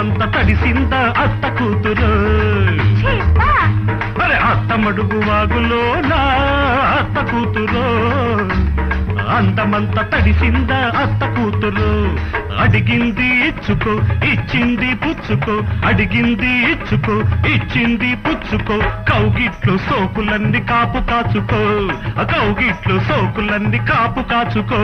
అందమంత తడిసిందా అత్త కూతురు అరే అత్తమడుగు వాగులోనా అత్త కూతురు అందమంత తడిసిందా అత్త కూతురు అడిగింది ఇచ్చుకో ఇచ్చింది పుచ్చుకో అడిగింది ఇచ్చుకో ఇచ్చింది పుచ్చుకో కౌగిట్లు సోకులన్నీ కాపు కాచుకో కౌగిట్లు సోకులన్నీ కాపు కాచుకో